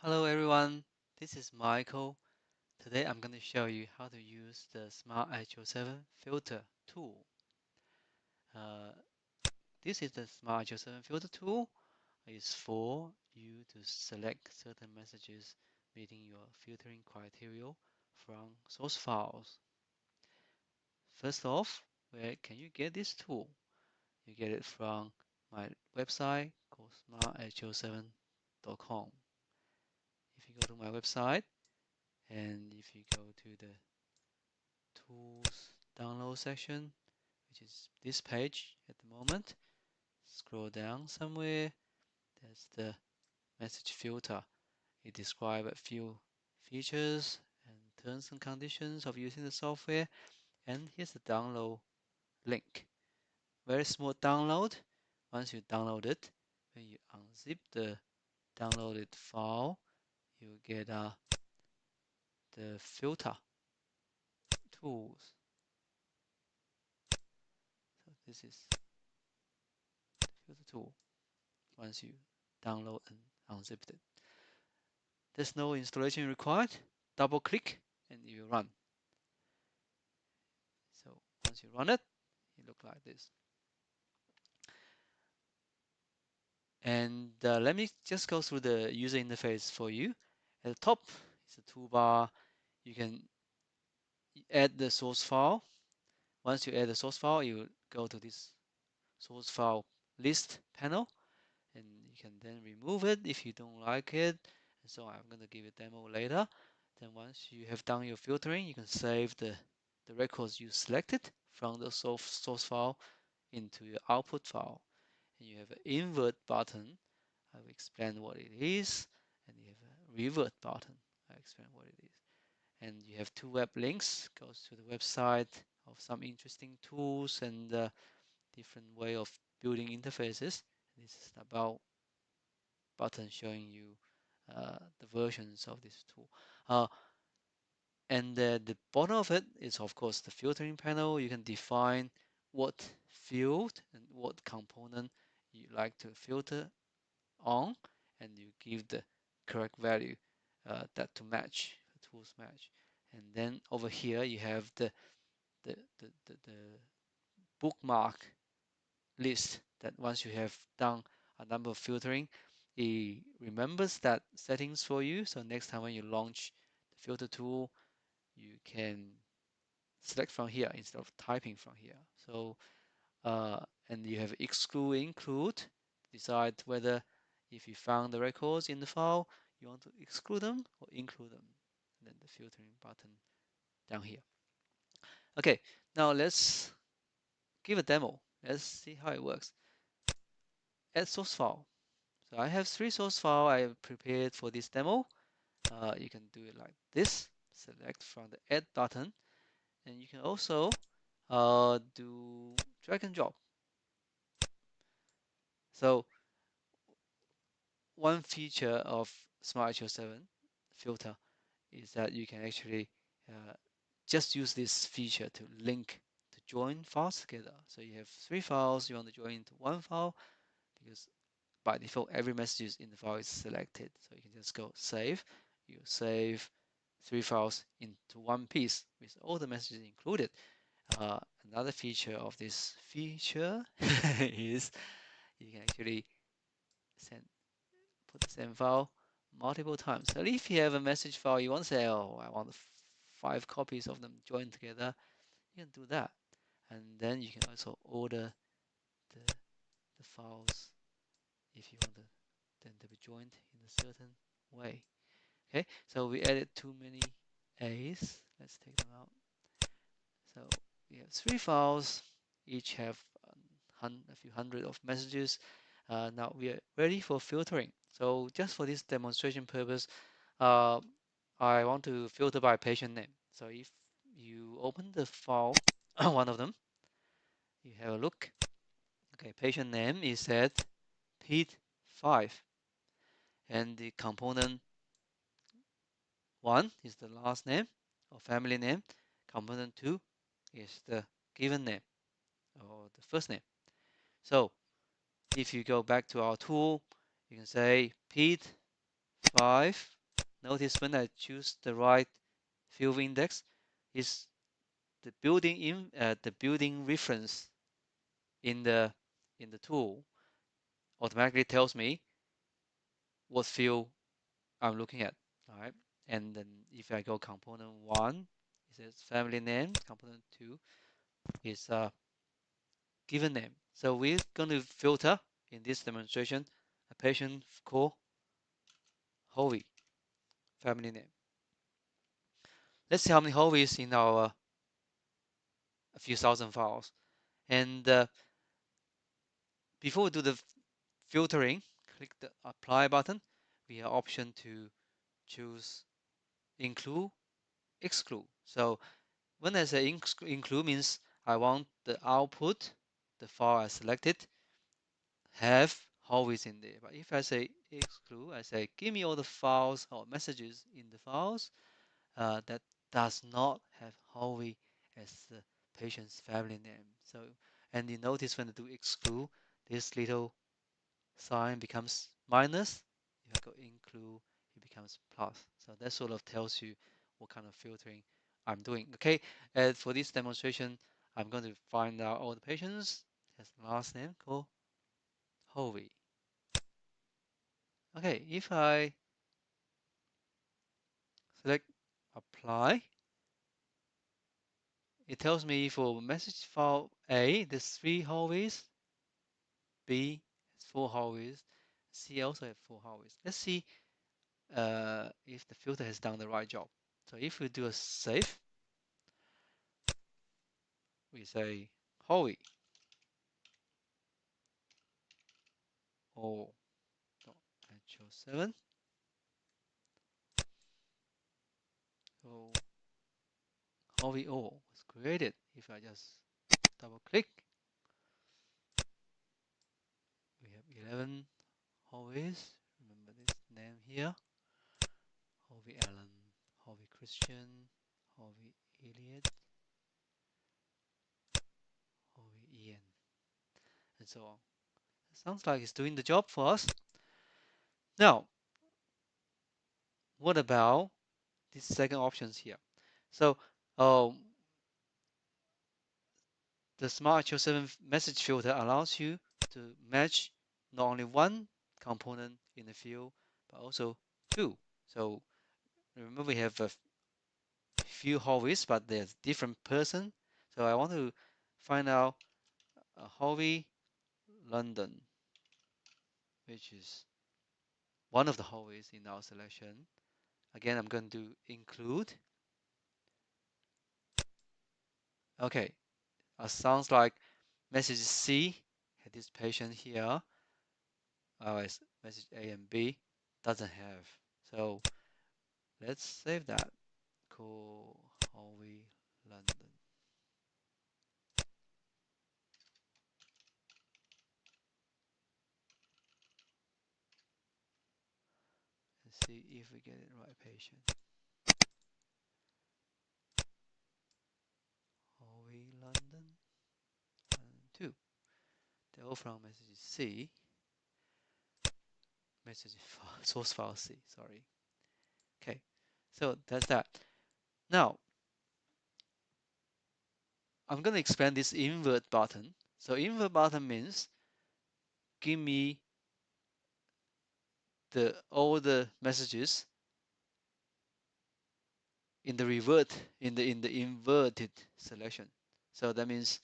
Hello everyone, this is Michael. Today I'm going to show you how to use the SmartHL7 filter tool. Uh, this is the SmartHL7 filter tool. It's for you to select certain messages meeting your filtering criteria from source files. First off, where can you get this tool? You get it from my website called smarthl7.com. If you go to my website and if you go to the tools download section, which is this page at the moment. Scroll down somewhere. There's the message filter. It describes a few features and terms and conditions of using the software. And here's the download link. Very small download. Once you download it, when you unzip the downloaded file, you get the filter tools. So this is the filter tool. Once you download and unzip it. There's no installation required. Double click and you run. So once you run it, it looks like this. And let me just go through the user interface for you. At the top is a toolbar. You can add the source file. Once you add the source file, you go to this source file list panel, and you can then remove it if you don't like it. And so I'm going to give a demo later. Then once you have done your filtering, you can save the records you selected from the source file into your output file. And you have an invert button. I will explain what it is. And you have a revert button. I explain what it is. And you have two web links. Goes to the website of some interesting tools and different way of building interfaces. This is about button showing you the versions of this tool. And the bottom of it is, of course, the filtering panel. You can define what field and what component you like to filter on, and you give the correct value that to match, the tools match. And then over here, you have the bookmark list that once you have done a number of filtering, it remembers that settings for you. So next time when you launch the filter tool, you can select from here instead of typing from here. So and you have exclude, include, decide whether if you found the records in the file, you want to exclude them or include them. And then the filtering button down here. Okay, now let's give a demo. Let's see how it works. Add source file. So I have three source files I have prepared for this demo. You can do it like this. Select from the add button, and you can also do drag and drop. So one feature of SmartHL7 filter is that you can actually uh, just use this feature to link to join files together. So you have three files you want to join into one file because by default every message in the file is selected. So you can just go save. You save three files into one piece with all the messages included. Uh, Another feature of this feature is you can actually send put the same file multiple times. So if you have a message file, you want to say, oh, I want 5 copies of them joined together, you can do that. And then you can also order the files if you want them to be joined in a certain way. Okay, so we added too many A's. Let's take them out. So we have three files, each have a few hundred of messages. Now we are ready for filtering. So just for this demonstration purpose, uh, I want to filter by patient name. So if you open the file, one of them, you have a look. Okay, patient name is set Pete 5, and the component 1 is the last name or family name. Component 2 is the given name or the first name. So if you go back to our tool, you can say Pete 5. Notice when I choose the right field index, is the building reference in the tool automatically tells me what field I'm looking at. All right, and then if I go component 1, it says family name. Component 2 is given name. So we're going to filter in this demonstration a patient called Hovey, family name. Let's see how many Hoveys in our a few thousand files. And before we do the filtering, click the apply button. We have option to choose include, exclude. So when I say include means I want the output, the file I selected, have Hoveys in there. But if I say exclude, I say give me all the files or messages in the files that does not have Hovey as the patient's family name. So, and you notice when I do exclude, this little sign becomes minus. If I go include, it becomes plus. So that sort of tells you what kind of filtering I'm doing. Okay, and for this demonstration, I'm going to find out all the patients has last name called Hovey. Okay, if I select apply, it tells me for message file A, there's 3 Hoveys, B has 4 Hoveys, C also has 4 Hoveys. Let's see if the filter has done the right job. So if we do a save, we say Hovey or SmartHL7. So Hovey O was created. If I just double click, we have 11 Hoveys. Remember this name here. Hovey Allen, Hovey Christian, Hovey Elliot, Hovey Ian, and so on. It sounds like it's doing the job for us. Now, what about these second options here? So, the SmartHL7 message filter allows you to match not only one component in the field, but also 2. So remember we have a few Hoveys, but there's different person. So I want to find out a Hovey London, which is one of the Hoveys in our selection. Again, I'm going to include. Okay, sounds like message C had this patient here. Otherwise, message A and B doesn't have. So let's save that. Call Hovey London. And see if we get it right patient. Hovey London 1 and 2. They're all from message C. Message file, source file C, sorry. Okay, so that's that. Now, I'm going to explain this invert button. So invert button means give me all the messages in the inverted selection. So that means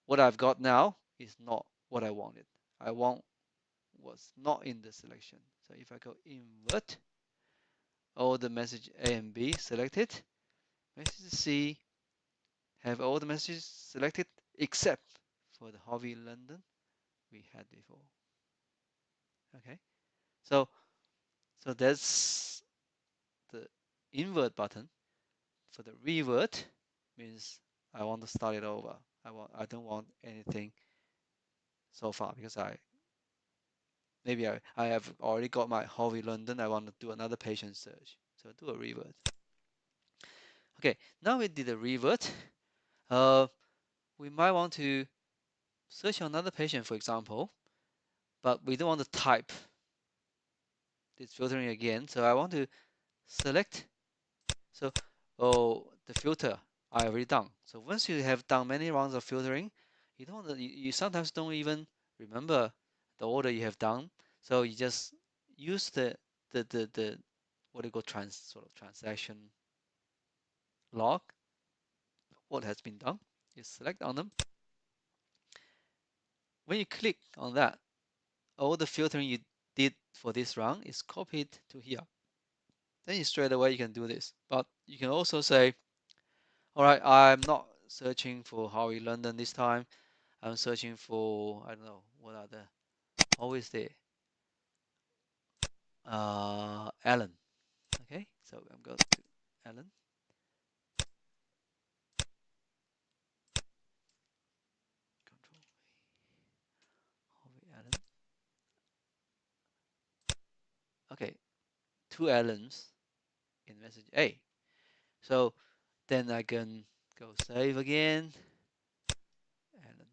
what I've got now is not what I wanted. I want what's not in the selection. So if I go invert, all the message A and B selected, message C have all the messages selected except for the Hovey London we had before. Okay, so that's the invert button. For the revert means I want to start it over. I don't want anything so far because maybe I have already got my Hovey London. I want to do another patient search. So do a revert. Okay, now we did a revert. We might want to search another patient, for example, but we don't want to type this filtering again. So I want to select. So the filter I already done. So once you have done many rounds of filtering, you sometimes don't even remember the order you have done. So you just use the what do you call sort of transaction log, what has been done. You select on them. When you click on that, all the filtering you did for this round is copied to here. Then you straight away you can do this. But you can also say, all right, I'm not searching for Howie London this time. I'm searching for, I don't know, what are the always there? Alan. Okay, so I'm going to Alan. Control Howie Alan. Okay, two Allens in message A. So then I can go save again. Alan.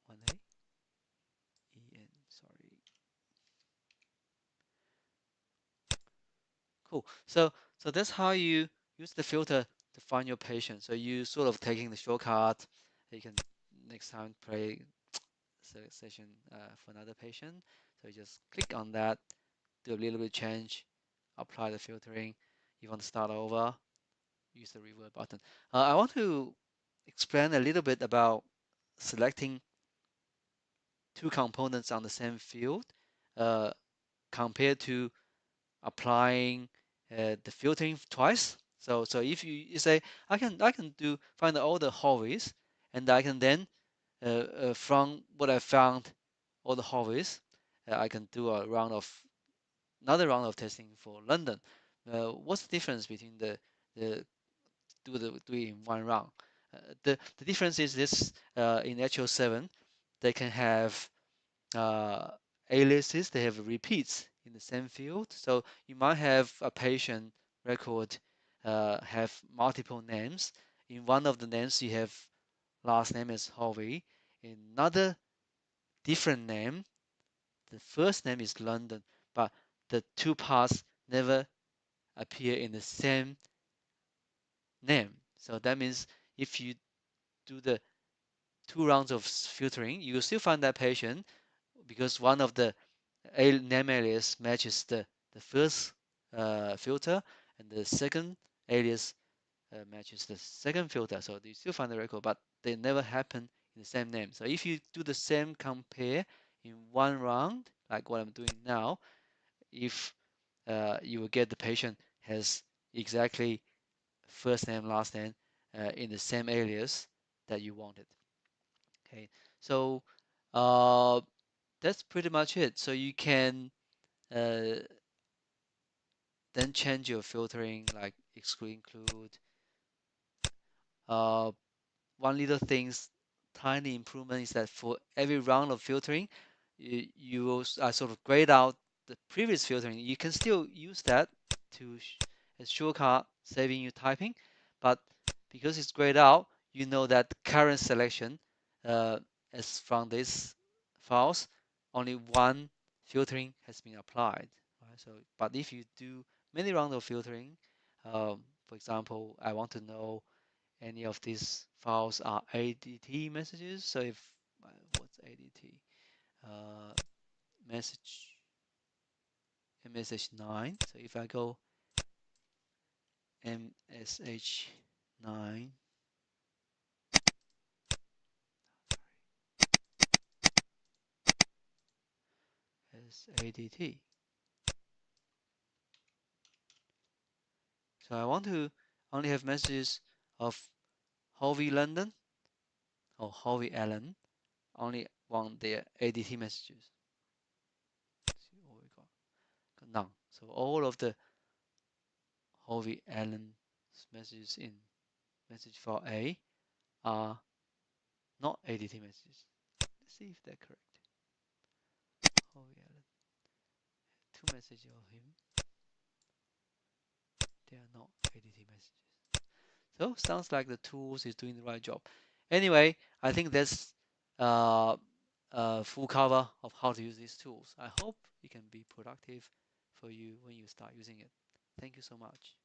One A. EN. Sorry. Cool. So that's how you use the filter to find your patient. So you sort of taking the shortcut. You can next time play session for another patient. So you just click on that, do a little bit change, apply the filtering. You want to start over, use the revert button. I want to explain a little bit about selecting two components on the same field uh, compared to applying the filtering twice. So if you say I can do find all the hallways and I can then from what I found all the hallways I can do another round of testing for London. What's the difference between the do it in one round? The difference is this in SmartHL7 they can have uh, aliases, they have repeats in the same field. So you might have a patient record have multiple names. In one of the names, you have last name is Harvey. In another different name, the first name is London, but the two parts never appear in the same name. So that means if you do the two rounds of filtering, you will still find that patient because one of the name alias matches the first filter and the second alias matches the second filter. So you still find the record, but they never happen in the same name. So if you do the same compare in one round, like what I'm doing now, if you will get the patient has exactly first name, last name in the same alias that you wanted. Okay, so uh, that's pretty much it. So you can uh, then change your filtering like exclude, include. Uh, one little things, tiny improvement is that for every round of filtering, you will sort of grayed out the previous filtering. You can still use that to as shortcut saving you typing, but because it's grayed out, you know that current selection uh, as from these files, only one filtering has been applied. Right? So, but if you do many rounds of filtering, for example, I want to know any of these files are ADT messages. So if what's ADT? Uh, message MSH9. So if I go MSH9 as ADT. So I want to only have messages of Harvey London or Harvey Allen. Only want their ADT messages. See what we got none. So all of the Harvey Allen messages in message file A are not ADT messages. Let's see if they're correct. Harvey Allen. Two messages of him. They are not ADT messages. So sounds like the tools is doing the right job. Anyway, I think that's uh, a full cover of how to use these tools. I hope it can be productive for you when you start using it. Thank you so much.